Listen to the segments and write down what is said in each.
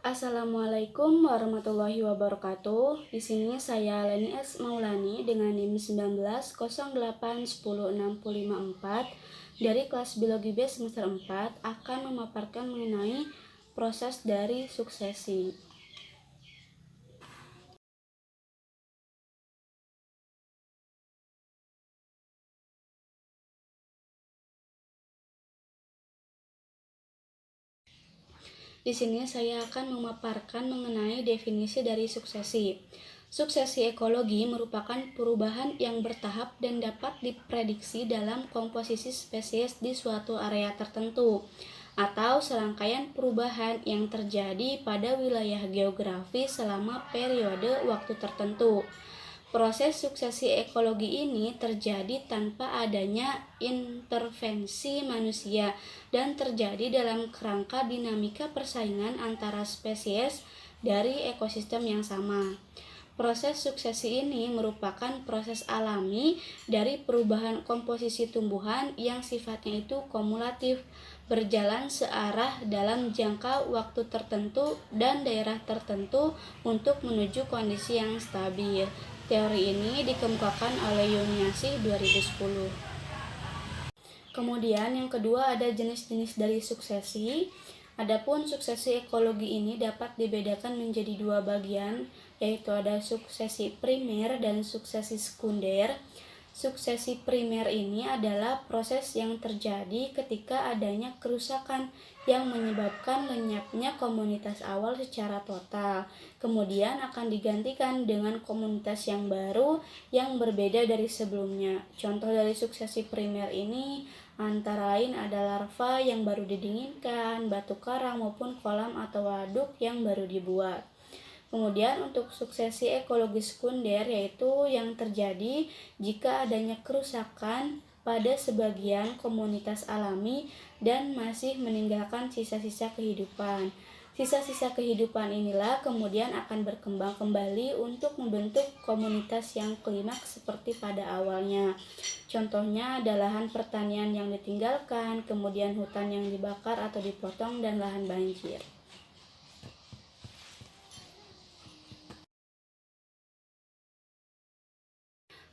Assalamualaikum warahmatullahi wabarakatuh. Di sini saya Leni S. Maulani dengan NIM 1908106554 dari kelas Biologi B semester 4 akan memaparkan mengenai proses dari suksesi. Di sini saya akan memaparkan mengenai definisi dari suksesi. Suksesi ekologi merupakan perubahan yang bertahap dan dapat diprediksi dalam komposisi spesies di suatu area tertentu, atau serangkaian perubahan yang terjadi pada wilayah geografis selama periode waktu tertentu. Proses suksesi ekologi ini terjadi tanpa adanya intervensi manusia dan terjadi dalam kerangka dinamika persaingan antara spesies dari ekosistem yang sama. Proses suksesi ini merupakan proses alami dari perubahan komposisi tumbuhan yang sifatnya itu kumulatif, berjalan searah dalam jangka waktu tertentu dan daerah tertentu untuk menuju kondisi yang stabil. Teori ini dikemukakan oleh Yuniasi 2010. Kemudian yang kedua ada jenis-jenis dari suksesi. Adapun suksesi ekologi ini dapat dibedakan menjadi dua bagian, yaitu ada suksesi primer dan suksesi sekunder. Suksesi primer ini adalah proses yang terjadi ketika adanya kerusakan yang menyebabkan lenyapnya komunitas awal secara total. Kemudian akan digantikan dengan komunitas yang baru yang berbeda dari sebelumnya. Contoh dari suksesi primer ini antara lain ada larva yang baru didinginkan, batu karang maupun kolam atau waduk yang baru dibuat. Kemudian untuk suksesi ekologi sekunder yaitu yang terjadi jika adanya kerusakan pada sebagian komunitas alami dan masih meninggalkan sisa-sisa kehidupan. Sisa-sisa kehidupan inilah kemudian akan berkembang kembali untuk membentuk komunitas yang klimaks seperti pada awalnya. Contohnya ada lahan pertanian yang ditinggalkan, kemudian hutan yang dibakar atau dipotong, dan lahan banjir.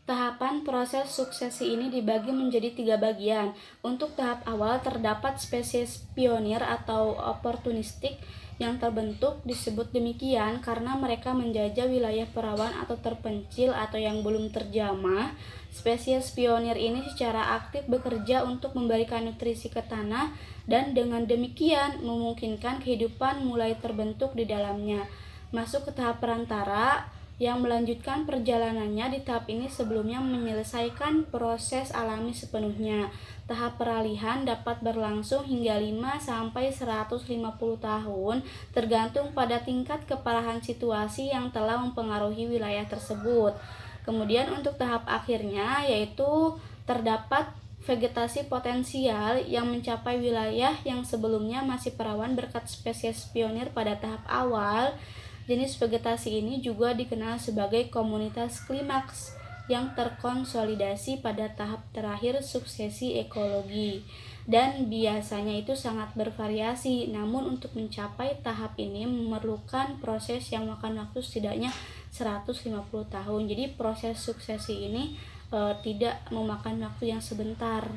Tahapan proses suksesi ini dibagi menjadi 3 bagian. Untuk tahap awal terdapat spesies pionir atau oportunistik yang terbentuk disebut demikian karena mereka menjajah wilayah perawan atau terpencil atau yang belum terjamah. Spesies pionir ini secara aktif bekerja untuk memberikan nutrisi ke tanah dan dengan demikian memungkinkan kehidupan mulai terbentuk di dalamnya. Masuk ke tahap perantara yang melanjutkan perjalanannya di tahap ini sebelumnya menyelesaikan proses alami sepenuhnya. Tahap peralihan dapat berlangsung hingga 5-150 tahun tergantung pada tingkat keparahan situasi yang telah mempengaruhi wilayah tersebut. Kemudian untuk tahap akhirnya yaitu terdapat vegetasi potensial yang mencapai wilayah yang sebelumnya masih perawan berkat spesies pionir pada tahap awal. Jenis vegetasi ini juga dikenal sebagai komunitas klimaks yang terkonsolidasi pada tahap terakhir suksesi ekologi dan biasanya itu sangat bervariasi. Namun untuk mencapai tahap ini memerlukan proses yang makan waktu setidaknya 150 tahun. Jadi proses suksesi ini tidak memakan waktu yang sebentar.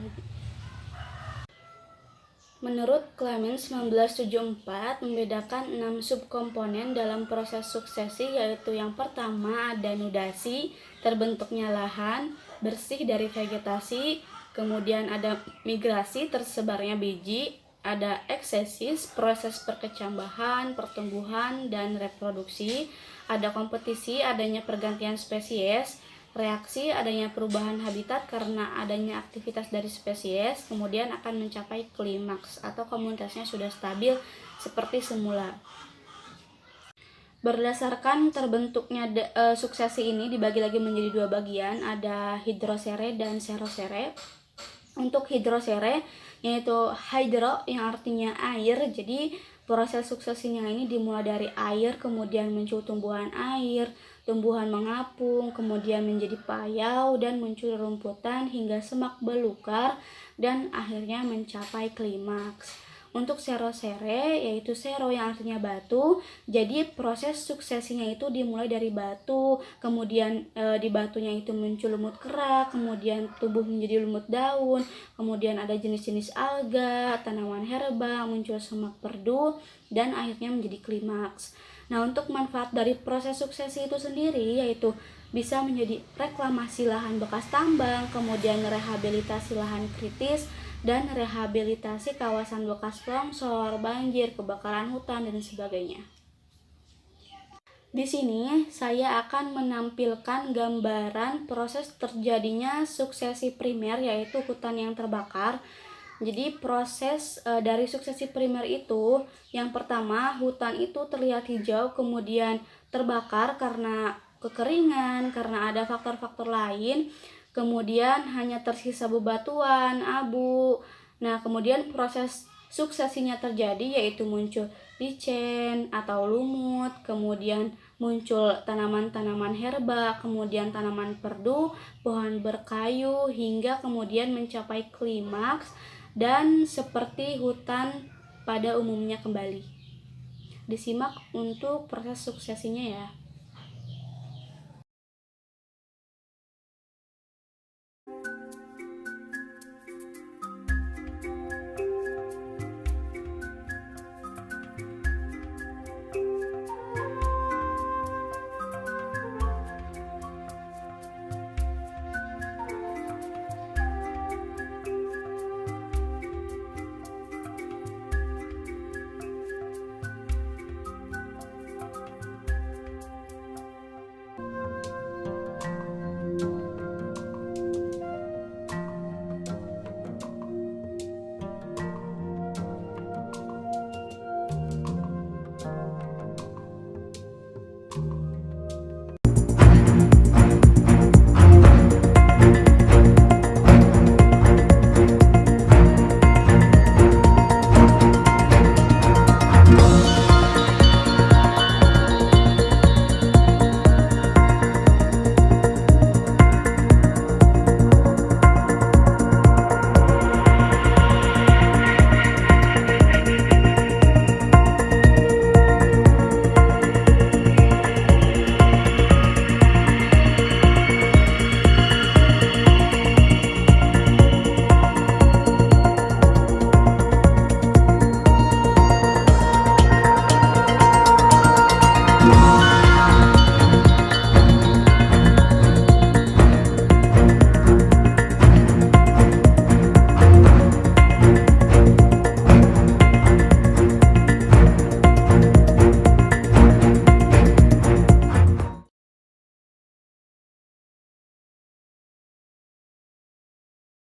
Menurut Clemens 1974 membedakan 6 subkomponen dalam proses suksesi, yaitu yang pertama ada nudasi, terbentuknya lahan bersih dari vegetasi, kemudian ada migrasi, tersebarnya biji, ada eksesis, proses perkecambahan, pertumbuhan, dan reproduksi, ada kompetisi, adanya pergantian spesies, reaksi, adanya perubahan habitat karena adanya aktivitas dari spesies, kemudian akan mencapai klimaks atau komunitasnya sudah stabil seperti semula. Berdasarkan terbentuknya suksesi ini dibagi lagi menjadi dua bagian, ada hidrosere dan serosere. Untuk hidrosere yaitu hydro yang artinya air, jadi proses suksesinya ini dimulai dari air, kemudian muncul tumbuhan air, tumbuhan mengapung, kemudian menjadi payau dan muncul rumputan hingga semak belukar dan akhirnya mencapai klimaks. Untuk serosere yaitu sero yang artinya batu. Jadi proses suksesinya itu dimulai dari batu, kemudian di batunya itu muncul lumut kerak, kemudian tumbuh menjadi lumut daun, kemudian ada jenis-jenis alga, tanaman herba, muncul semak perdu, dan akhirnya menjadi klimaks. Nah, untuk manfaat dari proses suksesi itu sendiri yaitu bisa menjadi reklamasi lahan bekas tambang, kemudian rehabilitasi lahan kritis, dan rehabilitasi kawasan bekas longsor, banjir, kebakaran hutan, dan sebagainya. Di sini saya akan menampilkan gambaran proses terjadinya suksesi primer yaitu hutan yang terbakar. Jadi proses dari suksesi primer itu, yang pertama hutan itu terlihat hijau kemudian terbakar karena kekeringan, karena ada faktor-faktor lain, kemudian hanya tersisa bebatuan, abu. Nah, kemudian proses suksesinya terjadi yaitu muncul lichen atau lumut, kemudian muncul tanaman-tanaman herba, kemudian tanaman perdu, pohon berkayu, hingga kemudian mencapai klimaks dan seperti hutan pada umumnya kembali. Disimak untuk proses suksesinya ya.